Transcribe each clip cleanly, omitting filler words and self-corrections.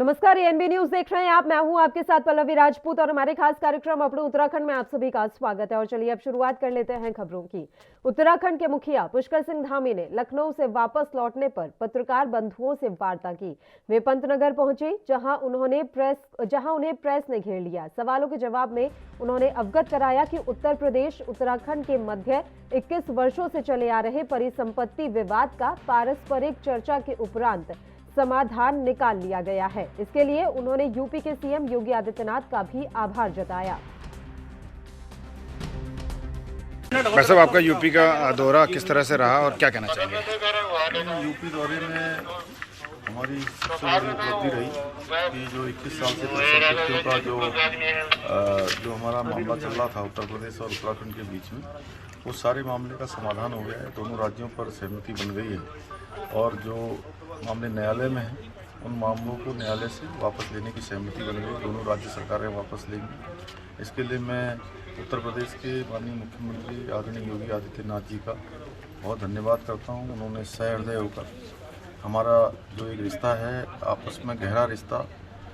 नमस्कार, ANB news देख रहे हैं आप। मैं हूं आपके साथ पल्लवी राजपूत और हमारे खास कार्यक्रम अपने उत्तराखंड में आप सभी का स्वागत है। और चलिए अब शुरुआत कर लेते हैं खबरों की। उत्तराखंड के मुखिया पुष्कर सिंह धामी ने लखनऊ से वापस लौटने पर पत्रकार बंधुओं से वार्ता की। वे पंतनगर पहुंचे, जहां उन्हें प्रेस ने घेर लिया। सवालों के जवाब में उन्होंने अवगत कराया कि उत्तर प्रदेश उत्तराखंड के मध्य 21 वर्षों से चले आ रहे परिसंपत्ति विवाद का पारस्परिक चर्चा के उपरांत समाधान निकाल लिया गया है। इसके लिए उन्होंने यूपी के सीएम योगी आदित्यनाथ का भी आभार जताया। भाई साहब, आपका यूपी का दौरा किस तरह से रहा और क्या कहना चाहेंगे? यूपी दौरे में हमारी सबसे बड़ी उपलब्धि रही कि जो 21 साल से परिसंपत्तियों का जो हमारा मामला चल रहा था उत्तर प्रदेश और उत्तराखंड के बीच में, वो सारे मामले का समाधान हो गया है। दोनों राज्यों पर सहमति बन गई है और जो मामले न्यायालय में हैं उन मामलों को न्यायालय से वापस लेने की सहमति बन गई। दोनों राज्य सरकारें वापस लेंगी। इसके लिए मैं उत्तर प्रदेश के माननीय मुख्यमंत्री आदरणीय योगी आदित्यनाथ जी का बहुत धन्यवाद करता हूं। उन्होंने सहृदय होकर हमारा जो एक रिश्ता है, आपस में गहरा रिश्ता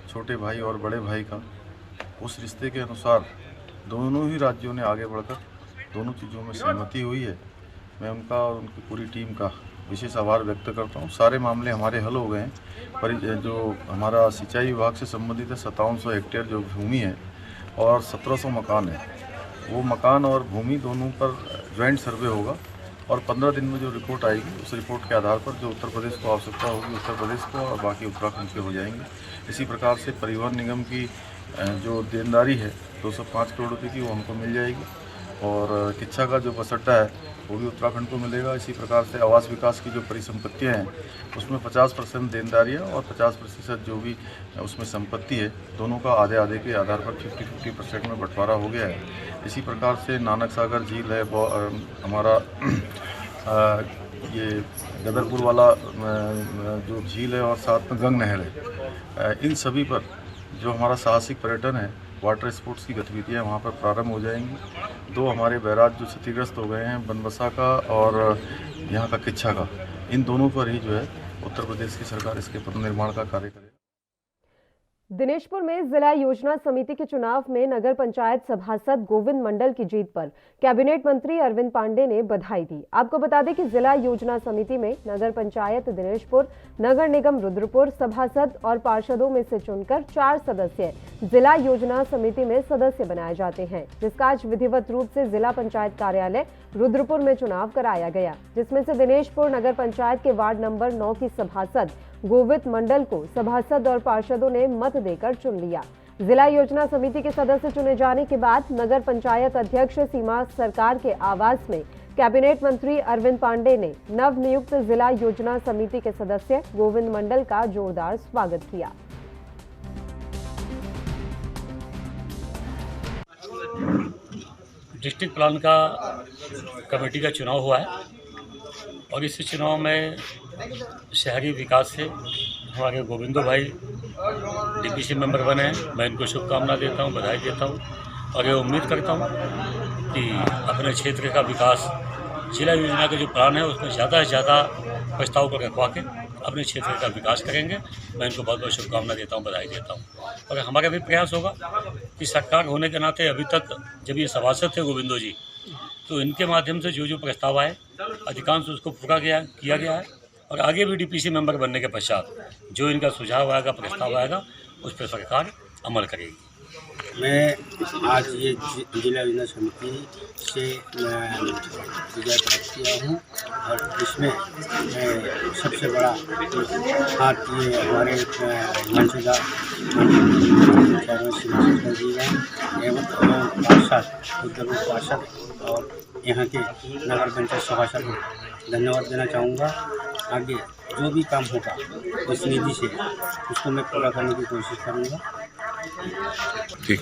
छोटे भाई और बड़े भाई का, उस रिश्ते के अनुसार दोनों ही राज्यों ने आगे बढ़कर दोनों चीज़ों में सहमति हुई है। मैं उनका और उनकी पूरी टीम का विशेष आभार व्यक्त करता हूँ। सारे मामले हमारे हल हो गए हैं। पर जो हमारा सिंचाई विभाग से संबंधित है 5700 हेक्टेयर जो भूमि है और 1700 मकान है, वो मकान और भूमि दोनों पर ज्वाइंट सर्वे होगा और 15 दिन में जो रिपोर्ट आएगी उस रिपोर्ट के आधार पर जो उत्तर प्रदेश को आवश्यकता होगी उत्तर प्रदेश को और बाकी उत्तराखंड के हो जाएंगे। इसी प्रकार से परिवहन निगम की जो देनदारी है 205 करोड़ रुपये की, वो हमको मिल जाएगी और किच्छा का जो बस अड्डा है वो भी उत्तराखंड को मिलेगा। इसी प्रकार से आवास विकास की जो परिसंपत्तियां हैं उसमें 50% देनदारियाँ और 50% जो भी उसमें संपत्ति है, दोनों का आधे आधे के आधार पर 50-50% में बंटवारा हो गया है। इसी प्रकार से नानक सागर झील है, हमारा ये गदरपुर वाला जो झील है और साथ में गंग नहर है, इन सभी पर जो हमारा साहसिक पर्यटन है, वाटर स्पोर्ट्स की गतिविधियाँ वहाँ पर प्रारंभ हो जाएंगी। दो हमारे बैराज जो क्षतिग्रस्त हो गए हैं, बनबसा का और यहाँ का किच्छा का, इन दोनों पर ही जो है उत्तर प्रदेश की सरकार इसके पुनर्निर्माण का कार्य करेगी। दिनेशपुर में जिला योजना समिति के चुनाव में नगर पंचायत सभासद गोविंद मंडल की जीत पर कैबिनेट मंत्री अरविंद पांडे ने बधाई दी। आपको बता दें कि जिला योजना समिति में नगर पंचायत दिनेशपुर, नगर निगम रुद्रपुर सभासद और पार्षदों में से चुनकर 4 सदस्य जिला योजना समिति में सदस्य बनाए जाते हैं, जिसका आज विधिवत रूप से जिला पंचायत कार्यालय रुद्रपुर में चुनाव कराया गया, जिसमें से दिनेशपुर नगर पंचायत के वार्ड नंबर 9 की सभासद गोविंद मंडल को सभासद और पार्षदों ने मत देकर चुन लिया। जिला योजना समिति के सदस्य चुने जाने के बाद नगर पंचायत अध्यक्ष सीमा सरकार के आवास में कैबिनेट मंत्री अरविंद पांडे ने नवनियुक्त जिला योजना समिति के सदस्य गोविंद मंडल का जोरदार स्वागत किया। डिस्ट्रिक्ट प्लान का कमेटी का चुनाव हुआ है और इस चुनाव में शहरी विकास से हमारे गोविंदो भाई डीपीसी मेंबर बने हैं। मैं इनको शुभकामना देता हूं, बधाई देता हूं और ये उम्मीद करता हूं कि अपने क्षेत्र का विकास, जिला योजना का जो प्लान है उसमें ज़्यादा से ज़्यादा प्रस्ताव को रखवा के अपने क्षेत्र का विकास करेंगे। मैं इनको बहुत बहुत शुभकामना देता हूं, बधाई देता हूं। और हमारा भी प्रयास होगा कि सरकार होने के नाते अभी तक जब ये सभासद थे गोविंदो जी, तो इनके माध्यम से जो प्रस्ताव आए अधिकांश उसको पूरा किया गया है और आगे भी डीपीसी मेंबर बनने के पश्चात जो इनका सुझाव आएगा, प्रस्ताव आएगा, उस पर सरकार अमल करेगी। मैं आज ये जिला योजना समिति से विजय प्राप्त किया हूँ और इसमें सबसे बड़ा हाथ ये हमारे मनसुदा जी हैं एवं पार्षद उद्योग पार्षद और यहाँ के नगर पंचायत सभासद को धन्यवाद देना चाहूँगा। आगे जो भी काम होगा इस निधि से उसको मैं पूरा करने की कोशिश करूँगा। ठीक,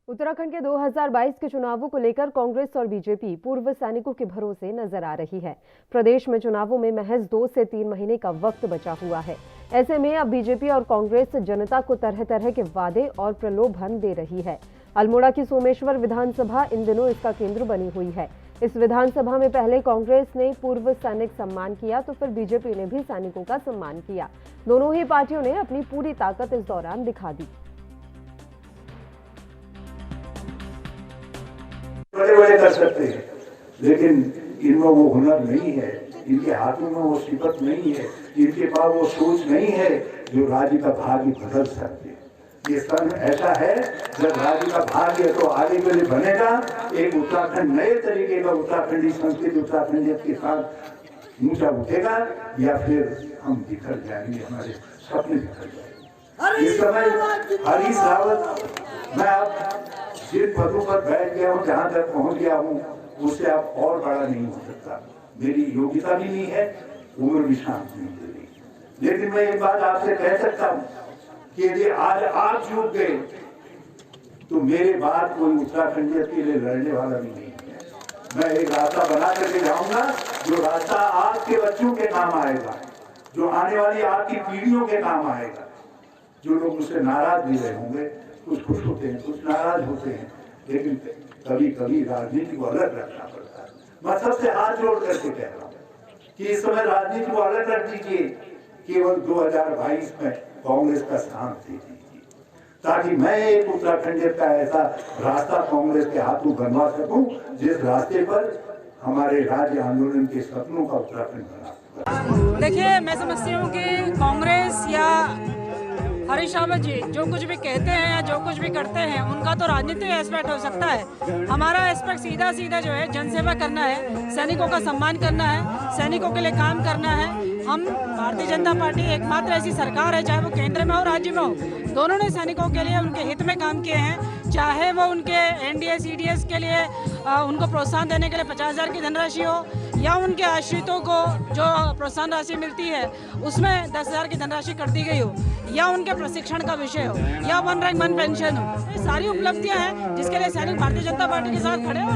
उत्तराखंड के 2022 के चुनावों को लेकर कांग्रेस और बीजेपी पूर्व सैनिकों के भरोसे नजर आ रही है। प्रदेश में चुनावों में महज 2 से 3 महीने का वक्त बचा हुआ है। ऐसे में अब बीजेपी और कांग्रेस जनता को तरह तरह के वादे और प्रलोभन दे रही है। अल्मोड़ा की सोमेश्वर विधानसभा इन दिनों इसका केंद्र बनी हुई है। इस विधानसभा में पहले कांग्रेस ने पूर्व सैनिक सम्मान किया तो फिर बीजेपी ने भी सैनिकों का सम्मान किया। दोनों ही पार्टियों ने अपनी पूरी ताकत इस दौरान दिखा दी। बड़े कर सकते हैं, लेकिन इनमें वो हुनर नहीं है, इनके हाथों में वो सिफत नहीं है, इनके पास वो सोच नहीं है जो राज्य का भाग्य बदल सकते। ये सन ऐसा है जब राज्य का भाग्य तो आगे के लिए बनेगा, एक उत्तराखंड नए तरीके का उत्तराखंडी संस्कृति उत्तराखंडियत के साथ ऊंचा उठेगा, या फिर हम बिखर जाएंगे, हमारे सपने बिखर जाएंगे। इस समय हरीश रावत, मैं आप जिन पदों पर बैठ गया हूँ, जहाँ तक पहुँच गया हूँ, उससे आप और बड़ा नहीं हो सकता। मेरी योग्यता भी नहीं है, उम्र भी शांत नहीं मिली, लेकिन मैं एक बात आपसे कह सकता हूँ कि यदि आज आप चूक गए तो मेरे बाद कोई उत्तराखंडियत के लिए लड़ने वाला भी नहीं है। मैं एक रास्ता बना करके जाऊंगा, जो रास्ता आपके बच्चों के काम आएगा, जो आने वाली आपकी पीढ़ियों के काम आएगा। जो लोग मुझसे नाराज भी रहे होंगे, कुछ खुश होते हैं, कुछ नाराज होते हैं, लेकिन कभी कभी राजनीति को अलग रखना पड़ता है। मैं सबसे हाथ जोड़ करके कह रहा हूँ कि इस समय राजनीति को अलग रख दीजिए, केवल 2022 में कांग्रेस का साथ दे दीजिए, ताकि मैं एक उत्तराखंड का ऐसा रास्ता कांग्रेस के हाथों बनवा सकूं, जिस रास्ते पर हमारे राज्य आंदोलन के सपनों का उत्तराखंड बना। देखिए, मैं समझती हूँ कि कांग्रेस या हरीश रावत जी जो कुछ भी कहते हैं या जो कुछ भी करते हैं, उनका तो राजनीतिक एस्पेक्ट हो सकता है। हमारा एस्पेक्ट सीधा सीधा जो है जनसेवा करना है, सैनिकों का सम्मान करना है, सैनिकों के लिए काम करना है। हम भारतीय जनता पार्टी एकमात्र ऐसी सरकार है, चाहे वो केंद्र में हो राज्य में हो, दोनों ने सैनिकों के लिए उनके हित में काम किए हैं। चाहे वो उनके एनडीए सीडीएस के लिए उनको प्रोत्साहन देने के लिए 50,000 की धनराशि हो, या उनके आश्रितों को जो प्रोत्साहन राशि मिलती है उसमें 10,000 की धनराशि कर दी गई हो, या उनके प्रशिक्षण का विषय हो, या 1 रैंक 1 पेंशन हो। ये सारी उपलब्धियां हैं जिसके लिए सैनिक भारतीय जनता पार्टी के साथ खड़े हो।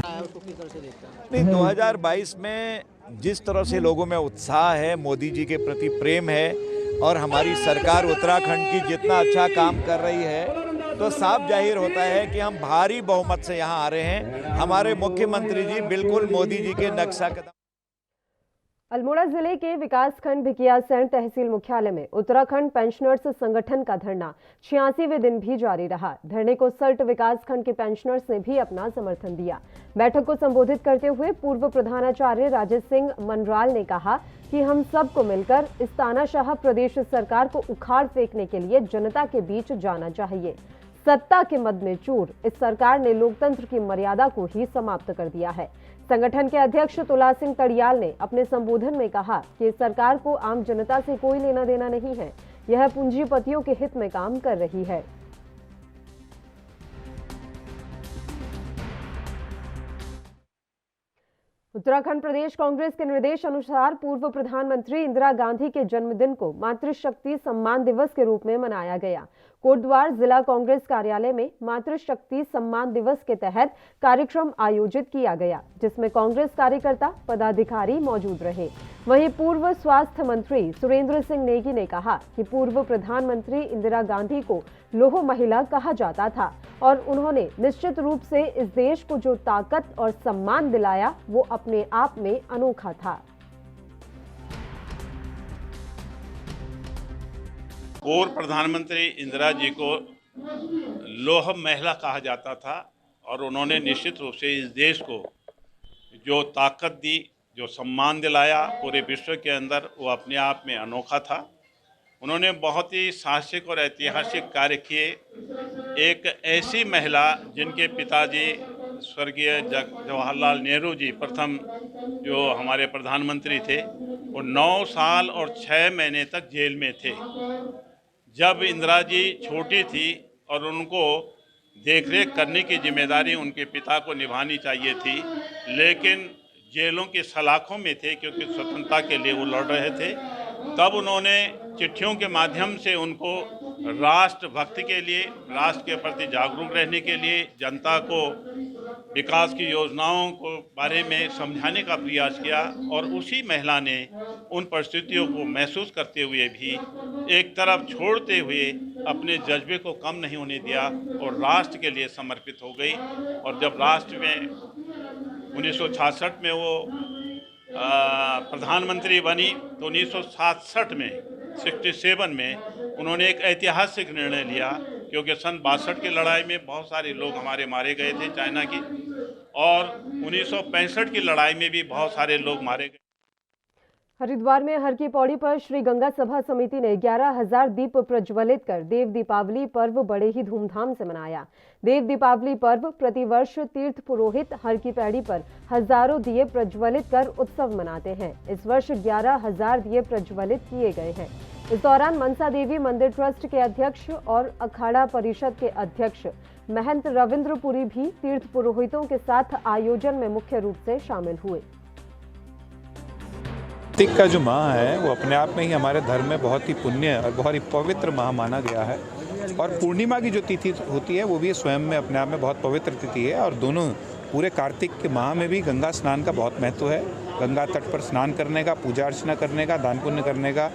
नहीं, 2022 में जिस तरह से लोगों में उत्साह है, मोदी जी के प्रति प्रेम है, और हमारी सरकार उत्तराखंड की जितना अच्छा काम कर रही है, तो साफ जाहिर होता है कि हम भारी बहुमत से यहाँ आ रहे हैं। हमारे मुख्यमंत्री जी बिल्कुल मोदी जी के नक्शा कदम। अल्मोड़ा जिले के विकासखंड भिकियासैंण तहसील मुख्यालय में उत्तराखंड पेंशनर्स संगठन का धरना 86वें दिन भी जारी रहा। धरने को सल्ट विकासखंड के पेंशनर्स ने भी अपना समर्थन दिया। बैठक को संबोधित करते हुए पूर्व प्रधानाचार्य राजेश सिंह मनराल ने कहा कि हम सबको मिलकर इस तानाशाह प्रदेश सरकार को उखाड़ फेंकने के लिए जनता के बीच जाना चाहिए। सत्ता के मद में चूर इस सरकार ने लोकतंत्र की मर्यादा को ही समाप्त कर दिया है। संगठन के अध्यक्ष तुला सिंह तड़ियाल ने अपने संबोधन में कहा कि सरकार को आम जनता से कोई लेना देना नहीं है, यह पूंजीपतियों के हित में काम कर रही है। उत्तराखंड प्रदेश कांग्रेस के निर्देश अनुसार पूर्व प्रधानमंत्री इंदिरा गांधी के जन्मदिन को मातृशक्ति सम्मान दिवस के रूप में मनाया गया। कोटद्वार जिला कांग्रेस कार्यालय में मातृशक्ति सम्मान दिवस के तहत कार्यक्रम आयोजित किया गया, जिसमें कांग्रेस कार्यकर्ता पदाधिकारी मौजूद रहे। वहीं पूर्व स्वास्थ्य मंत्री सुरेंद्र सिंह नेगी ने कहा कि पूर्व प्रधानमंत्री इंदिरा गांधी को लोह महिला कहा जाता था और उन्होंने निश्चित रूप से इस देश को जो ताकत और सम्मान दिलाया वो अपने आप में अनोखा था। पूर्व प्रधानमंत्री इंदिरा जी को लोह महिला कहा जाता था और उन्होंने निश्चित रूप से इस देश को जो ताकत दी, जो सम्मान दिलाया पूरे विश्व के अंदर, वो अपने आप में अनोखा था। उन्होंने बहुत ही साहसिक और ऐतिहासिक कार्य किए। एक ऐसी महिला जिनके पिताजी स्वर्गीय जवाहरलाल नेहरू जी प्रथम जो हमारे प्रधानमंत्री थे, वो 9 साल और 6 महीने तक जेल में थे। जब इंदिरा जी छोटी थी और उनको देखरेख करने की जिम्मेदारी उनके पिता को निभानी चाहिए थी, लेकिन जेलों की सलाखों में थे क्योंकि स्वतंत्रता के लिए वो लड़ रहे थे। तब उन्होंने चिट्ठियों के माध्यम से उनको राष्ट्रभक्ति के लिए, राष्ट्र के प्रति जागरूक रहने के लिए, जनता को विकास की योजनाओं को बारे में समझाने का प्रयास किया और उसी महिला ने उन परिस्थितियों को महसूस करते हुए भी एक तरफ छोड़ते हुए अपने जज्बे को कम नहीं होने दिया और राष्ट्र के लिए समर्पित हो गई। और जब राष्ट्र में 1966 में वो प्रधानमंत्री बनी, तो 1967 में 67 में उन्होंने एक ऐतिहासिक निर्णय लिया, क्योंकि सन 62 की लड़ाई में बहुत सारे लोग हमारे मारे गए थे चाइना की, और 1965 की लड़ाई में भी बहुत सारे लोग मारे गए। हरिद्वार में हर की पौड़ी पर श्री गंगा सभा समिति ने 11,000 दीप प्रज्वलित कर देव दीपावली पर्व बड़े ही धूमधाम से मनाया। देव दीपावली पर्व प्रतिवर्ष तीर्थ पुरोहित हर की पैड़ी पर हजारों दिए प्रज्वलित कर उत्सव मनाते हैं। इस वर्ष 11,000 दिए प्रज्वलित किए गए हैं। इस दौरान मनसा देवी मंदिर ट्रस्ट के अध्यक्ष और अखाड़ा परिषद के अध्यक्ष महंत रविंद्रपुरी भी तीर्थ पुरोहितों के साथ आयोजन में मुख्य रूप से शामिल हुए। कार्तिक का जो माह है वो अपने आप में ही हमारे धर्म में बहुत ही पुण्य और बहुत ही पवित्र माह माना गया है, और पूर्णिमा की जो तिथि होती है वो भी स्वयं में अपने आप में बहुत पवित्र तिथि है। और दोनों पूरे कार्तिक के माह में भी गंगा स्नान का बहुत महत्व है। गंगा तट पर स्नान करने का, पूजा अर्चना करने का, दान पुण्य करने का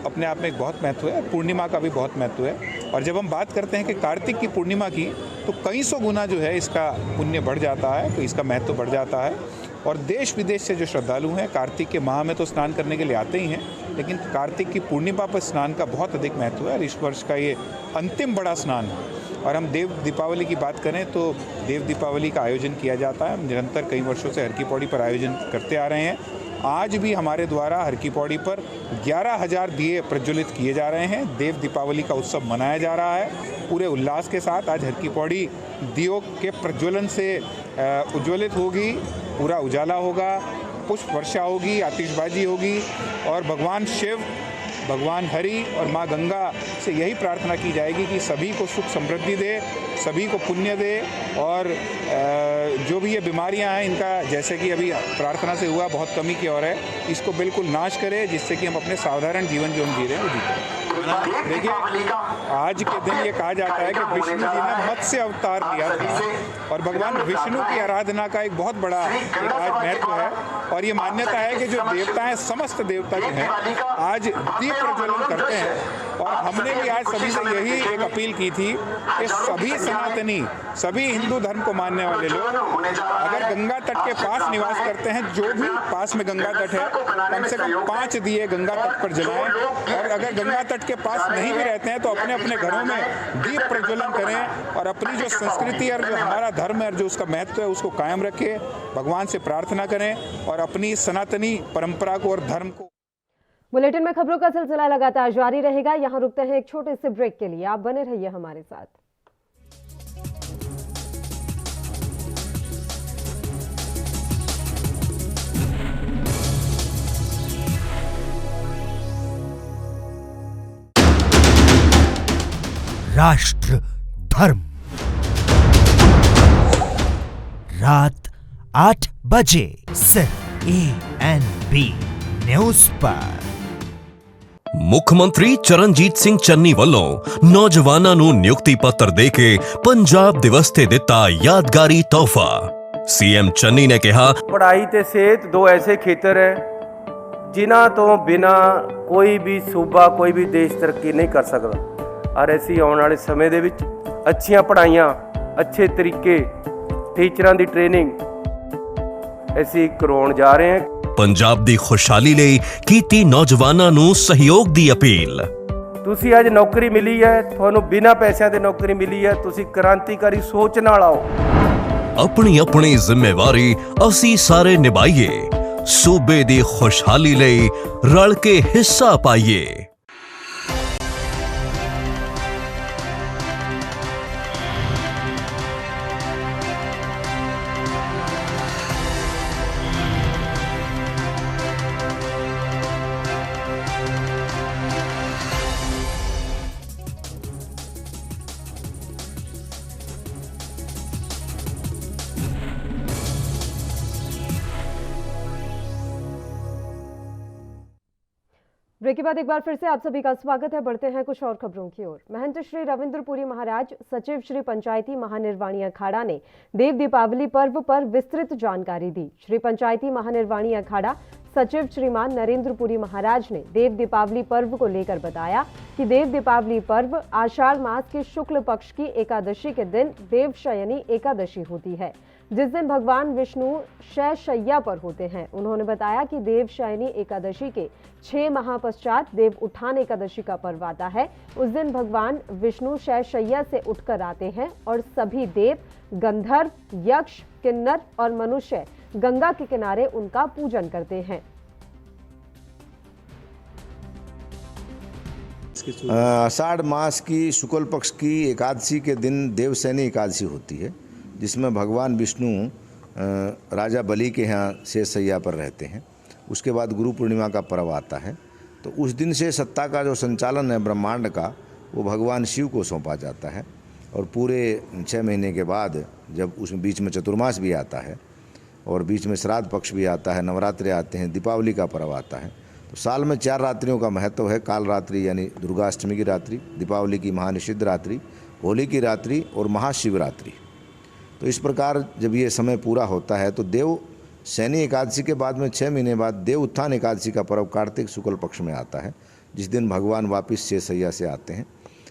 अपने आप में एक बहुत महत्व है। पूर्णिमा का भी बहुत महत्व है। और जब हम बात करते हैं कि कार्तिक की पूर्णिमा की, तो कई सौ गुना जो है इसका पुण्य बढ़ जाता है, तो इसका महत्व बढ़ जाता है। और देश विदेश से जो श्रद्धालु हैं कार्तिक के माह में तो स्नान करने के लिए आते ही हैं, लेकिन कार्तिक की पूर्णिमा पर स्नान का बहुत अधिक महत्व है और इस वर्ष का ये अंतिम बड़ा स्नान है। और हम देव दीपावली की बात करें तो देव दीपावली का आयोजन किया जाता है। हम निरंतर कई वर्षों से हर की पौड़ी पर आयोजन करते आ रहे हैं। आज भी हमारे द्वारा हर की पौड़ी पर 11,000 दिए प्रज्वलित किए जा रहे हैं। देव दीपावली का उत्सव मनाया जा रहा है पूरे उल्लास के साथ। आज हर की पौड़ी दियों के प्रज्वलन से उज्ज्वलित होगी, पूरा उजाला होगा, पुष्प वर्षा होगी, आतिशबाजी होगी, और भगवान शिव, भगवान हरि और माँ गंगा से यही प्रार्थना की जाएगी कि सभी को सुख समृद्धि दे, सभी को पुण्य दे, और जो भी ये बीमारियां हैं इनका, जैसे कि अभी प्रार्थना से हुआ, बहुत कमी की ओर है, इसको बिल्कुल नाश करे, जिससे कि हम अपने साधारण जीवन जो हम जी रहे हैं वो जीते। देखिए, आज के दिन ये कहा जाता है कि विष्णु जी ने मत्स्य अवतार लिया था, और भगवान विष्णु की आराधना का एक बहुत बड़ा एक आज महत्व है। और ये मान्यता है कि जो देवता हैं, समस्त देवता जो हैं, आज दीप प्रज्वलन करते हैं। और हमने भी आज सभी से यही एक अपील की थी कि सभी सनातनी, सभी हिंदू धर्म को मानने वाले लोग अगर गंगा तट के पास निवास करते हैं, जो भी पास में गंगा तट है, कम से कम 5 दिए गंगा तट पर जलाएं। और अगर गंगा तट के पास नहीं भी रहते हैं तो अपने अपने घरों में दीप प्रज्वलन करें और अपनी जो संस्कृति और जो हमारा धर्म है और जो उसका महत्व है उसको कायम रखें, भगवान से प्रार्थना करें और अपनी सनातनी परंपरा को और धर्म को। बुलेटिन में खबरों का सिलसिला लगातार जारी रहेगा। यहाँ रुकते हैं एक छोटे से ब्रेक के लिए, आप बने रहिए हमारे साथ। राष्ट्र धर्म, रात 8 बजे सिर्फ ANB न्यूज़ पर। ਮੁੱਖ ਮੰਤਰੀ ਚਰਨਜੀਤ ਸਿੰਘ ਚੰਨੀ ਵੱਲੋਂ ਨੌਜਵਾਨਾਂ ਨੂੰ ਨਿਯੁਕਤੀ ਪੱਤਰ ਦੇ ਕੇ ਪੰਜਾਬ ਦਿਵਸ ਤੇ ਦਿੱਤਾ ਯਾਦਗਾਰੀ ਤੋਹਫਾ। ਸੀਐਮ ਚੰਨੀ ਨੇ ਕਿਹਾ, ਪੜ੍ਹਾਈ ਤੇ ਸਿਹਤ ਦੋ ਐਸੇ ਖੇਤਰ ਹੈ ਜਿਨ੍ਹਾਂ ਤੋਂ ਬਿਨਾ ਕੋਈ ਵੀ ਸੂਬਾ, ਕੋਈ ਵੀ ਦੇਸ਼ ਤਰੱਕੀ ਨਹੀਂ ਕਰ ਸਕਦਾ। ਔਰ ਅਸੀਂ ਆਉਣ ਵਾਲੇ ਸਮੇਂ ਦੇ ਵਿੱਚ ਅੱਛੀਆਂ ਪੜ੍ਹਾਈਆਂ, ਅੱਛੇ ਤਰੀਕੇ, ਟੀਚਰਾਂ ਦੀ ਟ੍ਰੇਨਿੰਗ ਅਸੀਂ ਕਰਵਾਉਣ ਜਾ ਰਹੇ ਹਾਂ। ਪੰਜਾਬ ਦੀ ਖੁਸ਼ਹਾਲੀ ਲਈ ਕੀਤੀ ਨੌਜਵਾਨਾਂ ਨੂੰ ਸਹਿਯੋਗ ਦੀ ਅਪੀਲ। ਤੁਸੀਂ ਅੱਜ ਨੌਕਰੀ ਮਿਲੀ ਹੈ, ਤੁਹਾਨੂੰ ਬਿਨਾਂ ਪੈਸਿਆਂ ਦੇ ਨੌਕਰੀ ਮਿਲੀ ਹੈ, ਤੁਸੀਂ ਕ੍ਰਾਂਤੀਕਾਰੀ ਸੋਚ ਨਾਲ ਆਓ। ਆਪਣੀ ਆਪਣੀ ਜ਼ਿੰਮੇਵਾਰੀ ਅਸੀਂ ਸਾਰੇ ਨਿਭਾਈਏ, ਸੂਬੇ ਦੀ ਖੁਸ਼ਹਾਲੀ ਲਈ ਰਲ ਕੇ ਹਿੱਸਾ ਪਾਈਏ। ब्रेक के बाद एक बार फिर से आप सभी का स्वागत है। बढ़ते हैं कुछ और खबरों की ओर। महंत श्री रविंद्रपुरी महाराज, सचिव श्री पंचायती महानिर्वाणी अखाड़ा ने देव दीपावली पर्व पर विस्तृत जानकारी दी। श्री पंचायती महानिर्वाणी अखाड़ा सचिव श्रीमान नरेंद्रपुरी महाराज ने देव दीपावली पर्व को लेकर बताया कि देव दीपावली पर्व आषाढ़ मास के शुक्ल पक्ष की एकादशी के दिन देवशयनी एकादशी होती है। जिस दिन भगवान विष्णु शयशय्या पर होते हैं। उन्होंने बताया कि देवशयनी एकादशी के 6 माह पश्चात देव उत्थान एकादशी का पर्व आता है। उस दिन भगवान विष्णु शयशय्या से उठकर आते हैं और सभी देव, गंधर्व, यक्ष, किन्नर और मनुष्य गंगा के किनारे उनका पूजन करते हैं। आषाढ़ मास की शुक्ल पक्ष की एकादशी के दिन देवशयनी एकादशी होती है, जिसमें भगवान विष्णु राजा बलि के यहाँ शयशय्या पर रहते हैं। उसके बाद गुरु पूर्णिमा का पर्व आता है, तो उस दिन से सत्ता का जो संचालन है ब्रह्मांड का, वो भगवान शिव को सौंपा जाता है। और पूरे 6 महीने के बाद जब उस बीच में चतुर्मास भी आता है और बीच में श्राद्ध पक्ष भी आता है, नवरात्रि आते हैं, दीपावली का पर्व आता है, तो साल में 4 रात्रियों का महत्व है। काल रात्रि यानी दुर्गाष्टमी की रात्रि, दीपावली की महानिषिद्ध रात्रि, होली की रात्रि और महाशिवरात्रि। तो इस प्रकार जब ये समय पूरा होता है तो देव शयनी एकादशी के बाद में 6 महीने बाद देव उत्थान एकादशी का पर्व कार्तिक शुक्ल पक्ष में आता है, जिस दिन भगवान वापिस शयशय्या से आते हैं।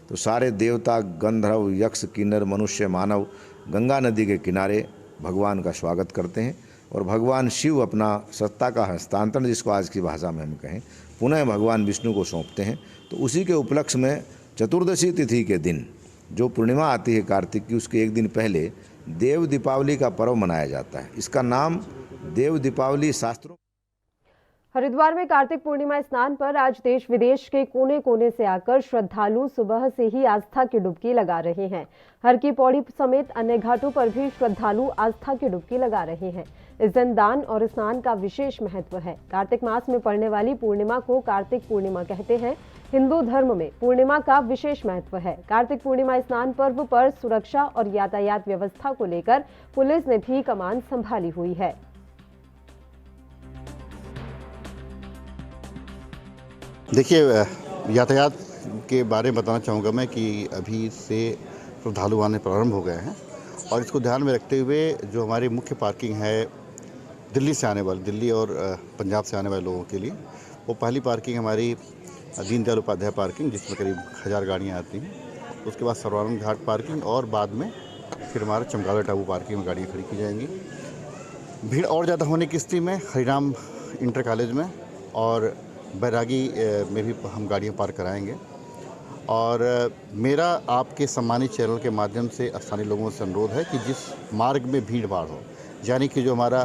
तो सारे देवता, गंधर्व, यक्ष, किन्नर, मनुष्य, मानव गंगा नदी के किनारे भगवान का स्वागत करते हैं और भगवान शिव अपना सत्ता का हस्तांतरण, जिसको आज की भाषा में हम कहें, पुनः भगवान विष्णु को सौंपते हैं। तो उसी के उपलक्ष्य में चतुर्दशी तिथि के दिन जो पूर्णिमा आती है कार्तिक की, उसके एक दिन पहले देव दीपावली का पर्व मनाया जाता है। इसका नाम देव दीपावली शास्त्रों। हरिद्वार में कार्तिक पूर्णिमा स्नान पर आज देश विदेश के कोने कोने से आकर श्रद्धालु सुबह से ही आस्था की डुबकी लगा रहे हैं। हर की पौड़ी समेत अन्य घाटों पर भी श्रद्धालु आस्था की डुबकी लगा रहे हैं। इस दिन दान और स्नान का विशेष महत्व है। कार्तिक मास में पड़ने वाली पूर्णिमा को कार्तिक पूर्णिमा कहते हैं। हिंदू धर्म में पूर्णिमा का विशेष महत्व है। कार्तिक पूर्णिमा स्नान पर्व पर सुरक्षा और यातायात व्यवस्था को लेकर पुलिस ने भी कमान संभाली हुई है। देखिए, यातायात के बारे में बताना चाहूँगा मैं कि अभी से श्रद्धालु आने प्रारंभ हो गए हैं और इसको ध्यान में रखते हुए जो हमारी मुख्य पार्किंग है दिल्ली से आने वाले, दिल्ली और पंजाब से आने वाले लोगों के लिए, वो पहली पार्किंग हमारी दीनदयाल उपाध्याय पार्किंग, जिसमें करीब 1000 गाड़ियाँ आती हैं। उसके बाद सर्वानंद घाट पार्किंग और बाद में फिर हमारा चमगादड़ टापू पार्किंग में गाड़ियाँ खड़ी की जाएंगी। भीड़ और ज़्यादा होने की स्थिति में हरिराम इंटर कॉलेज में और बैरागी में भी हम गाड़ियाँ पार्क कराएंगे। और मेरा आपके सम्मानित चैनल के माध्यम से स्थानीय लोगों से अनुरोध है कि जिस मार्ग में भीड़ भाड़ हो, यानी कि जो हमारा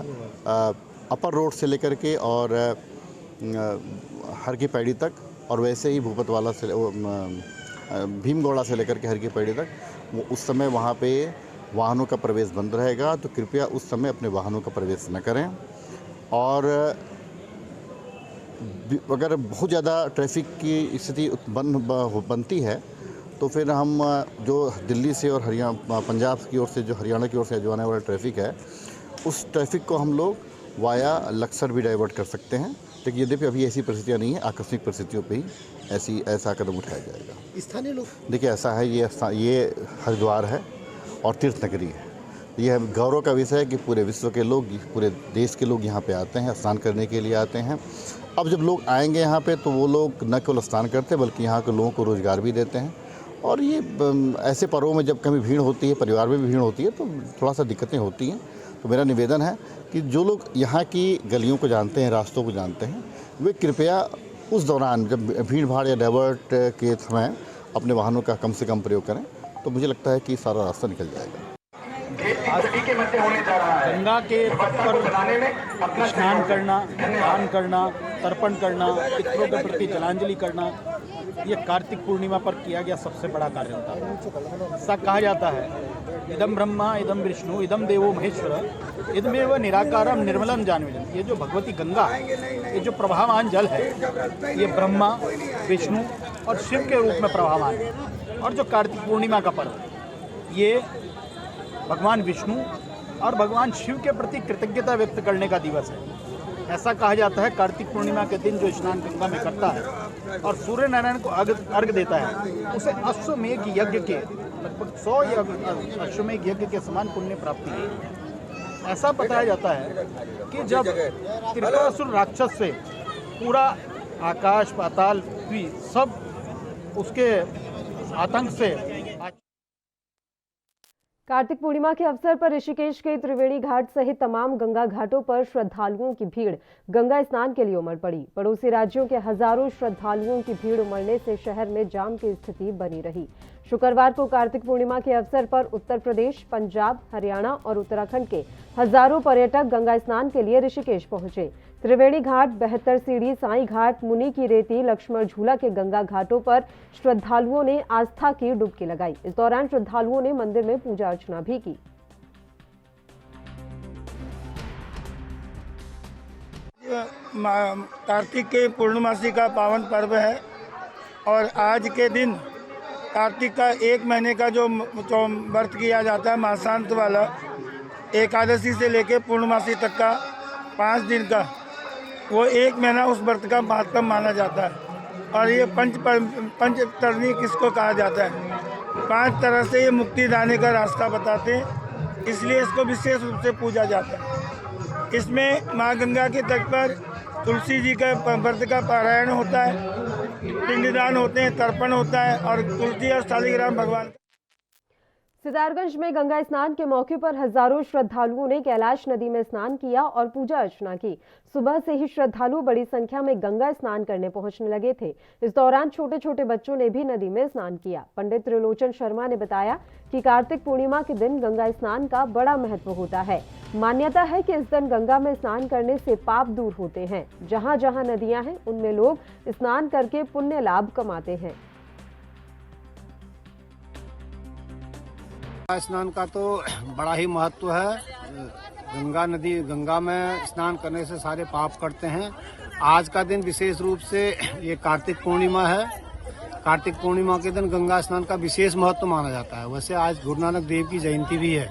अपर रोड से लेकर के और हर की पैड़ी तक और वैसे ही भूपतवाला से भीमगौड़ा से लेकर के हर की पैड़ी तक, वो उस समय वहाँ पे वाहनों का प्रवेश बंद रहेगा। तो कृपया उस समय अपने वाहनों का प्रवेश न करें। और अगर बहुत ज़्यादा ट्रैफिक की स्थिति बनती है तो फिर हम जो दिल्ली से और हरियाणा, पंजाब की ओर से, जो हरियाणा की ओर से जो आने वाला ट्रैफिक है, उस ट्रैफिक को हम लोग वाया लक्सर भी डाइवर्ट कर सकते हैं। लेकिन यद्यपि अभी ऐसी परिस्थितियाँ नहीं है, आकस्मिक परिस्थितियों पे ही ऐसा कदम उठाया जाएगा। स्थानीय लोग, देखिए ऐसा है, ये हरिद्वार है और तीर्थ नगरी है। यह गौरव का विषय है कि पूरे विश्व के लोग, पूरे देश के लोग यहाँ पे आते हैं, स्नान करने के लिए आते हैं। अब जब लोग आएंगे यहाँ पे तो वो लोग न केवल स्नान करते हैं बल्कि यहाँ के लोगों को रोज़गार भी देते हैं। और ये ऐसे पर्वों में जब कभी भीड़ होती है, परिवार में भी भीड़ होती है, तो थोड़ा सा दिक्कतें होती हैं। तो मेरा निवेदन है कि जो लोग यहाँ की गलियों को जानते हैं, रास्तों को जानते हैं, वे कृपया उस दौरान जब भीड़ भाड़ या डाइवर्ट के समय अपने वाहनों का कम से कम प्रयोग करें। तो मुझे लगता है कि सारा रास्ता निकल जाएगा। गंगा के तट पर स्नान करना, दान करना, तर्पण करना, पितरों के प्रति जलांजलि करना, ये कार्तिक पूर्णिमा पर किया गया सबसे बड़ा कार्य होता है। ऐसा कहा जाता है, इदम ब्रह्मा, इदम विष्णु, इदम देवो महेश्वर, इदमेव निराकारम निर्मलम जानवेदम। ये जो भगवती गंगा है, ये जो प्रवाहमान जल है, ये ब्रह्मा, विष्णु और शिव के रूप में प्रवाहमान है। और जो कार्तिक पूर्णिमा का पर्व, ये भगवान विष्णु और भगवान शिव के प्रति कृतज्ञता व्यक्त करने का दिवस है। ऐसा कहा जाता है, कार्तिक पूर्णिमा के दिन जो स्नान गंगा में करता है और सूर्य नारायण को अर्घ देता है, उसे अश्वमेघ यज्ञ के लगभग 100 अश्वमेघ यज्ञ के समान पुण्य प्राप्ति है। ऐसा बताया जाता है कि जब त्रिपुरासुर राक्षस से पूरा आकाश, पाताल, पृथ्वी सब उसके आतंक से कार्तिक पूर्णिमा के अवसर पर ऋषिकेश के त्रिवेणी घाट सहित तमाम गंगा घाटों पर श्रद्धालुओं की भीड़ गंगा स्नान के लिए उमड़ पड़ी। पड़ोसी राज्यों के हजारों श्रद्धालुओं की भीड़ उमड़ने से शहर में जाम की स्थिति बनी रही। शुक्रवार को कार्तिक पूर्णिमा के अवसर पर उत्तर प्रदेश, पंजाब, हरियाणा और उत्तराखंड के हजारों पर्यटक गंगा स्नान के लिए ऋषिकेश पहुंचे। त्रिवेणी घाट, बहत्तर सीढ़ी, साई घाट, मुनि की रेती, लक्ष्मण झूला के गंगा घाटों पर श्रद्धालुओं ने आस्था की डुबकी लगाई। इस दौरान श्रद्धालुओं ने मंदिर में पूजा अर्चना भी की। कार्तिक के पूर्णमासी का पावन पर्व है और आज के दिन कार्तिक का 1 महीने का जो व्रत किया जाता है, मासांत वाला, एकादशी से लेकर पूर्णमासी तक का 5 दिन का, वो 1 महीना उस व्रत का महत्व माना जाता है। और ये पंचतरणी किसको कहा जाता है? 5 तरह से ये मुक्ति दाने का रास्ता बताते हैं, इसलिए इसको विशेष रूप से पूजा जाता है। इसमें माँ गंगा के तट पर तुलसी जी का व्रत का पारायण होता है, पिंडदान होते हैं, तर्पण होता है और तुलसी और शालिग्राम भगवान। सितारगंज में गंगा स्नान के मौके पर हजारों श्रद्धालुओं ने कैलाश नदी में स्नान किया और पूजा अर्चना की। सुबह से ही श्रद्धालु बड़ी संख्या में गंगा स्नान करने पहुंचने लगे थे। इस दौरान छोटे छोटे बच्चों ने भी नदी में स्नान किया। पंडित त्रिलोचन शर्मा ने बताया कि कार्तिक पूर्णिमा के दिन गंगा स्नान का बड़ा महत्व होता है। मान्यता है कि इस दिन गंगा में स्नान करने से पाप दूर होते हैं। जहां जहां नदियां हैं उनमें लोग स्नान करके पुण्य लाभ कमाते हैं। स्नान का तो बड़ा ही महत्व है। गंगा में स्नान करने से सारे पाप कटते हैं। आज का दिन विशेष रूप से ये कार्तिक पूर्णिमा है। कार्तिक पूर्णिमा के दिन गंगा स्नान का विशेष महत्व माना जाता है। वैसे आज गुरु नानक देव की जयंती भी है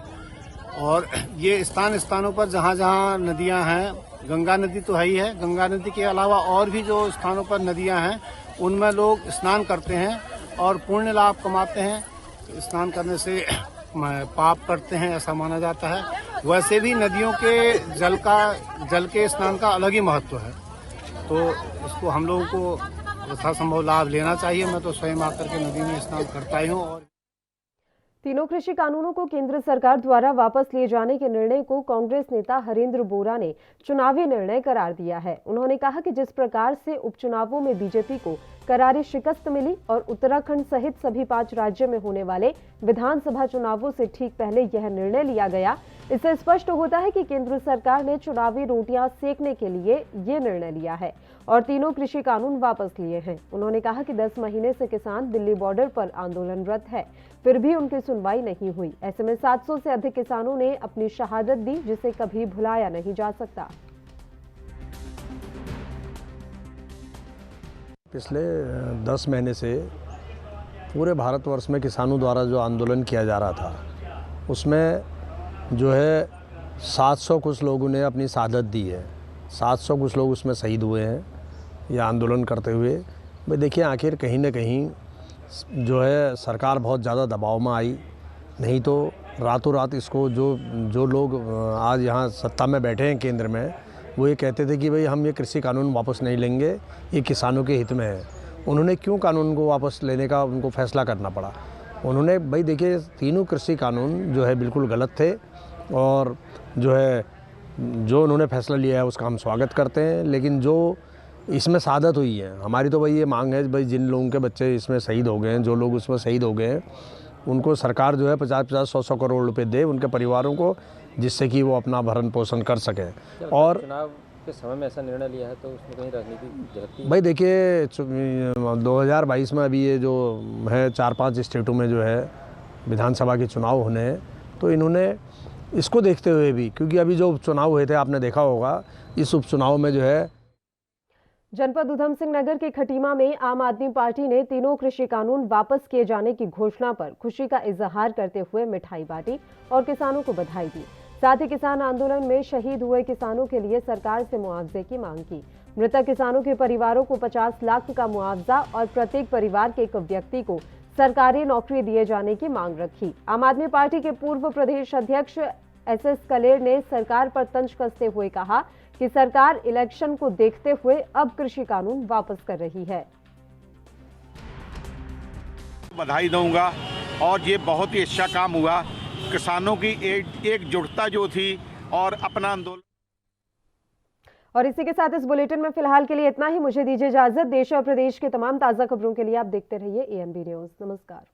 और ये स्थानों पर जहाँ जहाँ नदियाँ हैं, गंगा नदी तो है ही है, गंगा नदी के अलावा और भी जो स्थानों पर नदियाँ हैं उनमें लोग स्नान करते हैं और पुण्य लाभ कमाते हैं। स्नान करने से पाप करते हैं ऐसा माना जाता है। वैसे भी नदियों के जल के स्नान का अलग ही महत्व है, तो उसको हम लोगों को यथासंभव लाभ लेना चाहिए। मैं तो स्वयं आकर के नदी में स्नान करता ही हूँ। और तीनों कृषि कानूनों को केंद्र सरकार द्वारा वापस लिए जाने के निर्णय को कांग्रेस नेता हरेंद्र बोरा ने चुनावी निर्णय करार दिया है। उन्होंने कहा कि जिस प्रकार से उपचुनावों में बीजेपी को करारी शिकस्त मिली और उत्तराखंड सहित सभी 5 राज्यों में होने वाले विधानसभा चुनावों से ठीक पहले यह निर्णय लिया गया, इससे स्पष्ट होता है कि केंद्र सरकार ने चुनावी रोटियां सेकने के लिए ये निर्णय लिया है और तीनों कृषि कानून वापस लिए हैं। उन्होंने कहा कि 10 महीने से किसान दिल्ली बॉर्डर पर आंदोलनरत है, फिर भी उनकी सुनवाई नहीं हुई। ऐसे में 700 से अधिक किसानों ने अपनी शहादत दी, जिसे कभी भुलाया नहीं जा सकता। पिछले 10 महीने से पूरे भारतवर्ष में किसानों द्वारा जो आंदोलन किया जा रहा था, उसमें जो है 700 कुछ लोगों ने अपनी शहादत दी है। 700 कुछ लोग उसमें शहीद हुए हैं ये आंदोलन करते हुए। भाई देखिए, आखिर कहीं ना कहीं जो है सरकार बहुत ज़्यादा दबाव में आई, नहीं तो रातों रात इसको जो लोग आज यहाँ सत्ता में बैठे हैं केंद्र में, वो ये कहते थे कि भाई हम ये कृषि कानून वापस नहीं लेंगे, ये किसानों के हित में है। उन्होंने क्यों कानून को वापस लेने का उनको फैसला करना पड़ा? उन्होंने भाई देखिए, तीनों कृषि कानून जो है बिल्कुल गलत थे और जो है जो उन्होंने फैसला लिया है उसका हम स्वागत करते हैं। लेकिन जो इसमें शहादत हुई है, हमारी तो भाई ये मांग है भाई जिन लोगों के बच्चे इसमें शहीद हो गए हैं, जो लोग उसमें शहीद हो गए हैं, उनको सरकार जो है 50-50, 100-100 करोड़ रुपए दे उनके परिवारों को, जिससे कि वो अपना भरण पोषण कर सकें। और चुनाव के समय में ऐसा निर्णय लिया है तो उसमें कहीं राजनीति झलकती है? भाई देखिए, 2022 में अभी ये जो है 4-5 स्टेटों में जो है विधानसभा के चुनाव होने हैं, तो इन्होंने इसको देखते हुए भी, क्योंकि अभी जो उपचुनाव हुए थे आपने देखा होगा, इस उपचुनाव में जो है जनपद उधम सिंह नगर के खटीमा में आम आदमी पार्टी ने तीनों कृषि कानून वापस किए जाने की घोषणा पर खुशी का इजहार करते हुए मिठाई बांटी और किसानों को बधाई दी। साथ ही किसान आंदोलन में शहीद हुए किसानों के लिए सरकार से मुआवजे की मांग की। मृतक किसानों के परिवारों को 50 लाख का मुआवजा और प्रत्येक परिवार के एक व्यक्ति को सरकारी नौकरी दिए जाने की मांग रखी। आम आदमी पार्टी के पूर्व प्रदेश अध्यक्ष SS कलेर ने सरकार पर तंज कसते हुए कहा कि सरकार इलेक्शन को देखते हुए अब कृषि कानून वापस कर रही है। बधाई दूंगा और ये बहुत ही अच्छा काम हुआ किसानों की एकजुटता जो थी और अपना आंदोलन। और इसी के साथ इस बुलेटिन में फिलहाल के लिए इतना ही। मुझे दीजिए इजाजत। देश और प्रदेश के तमाम ताज़ा खबरों के लिए आप देखते रहिए ANB न्यूज़। नमस्कार।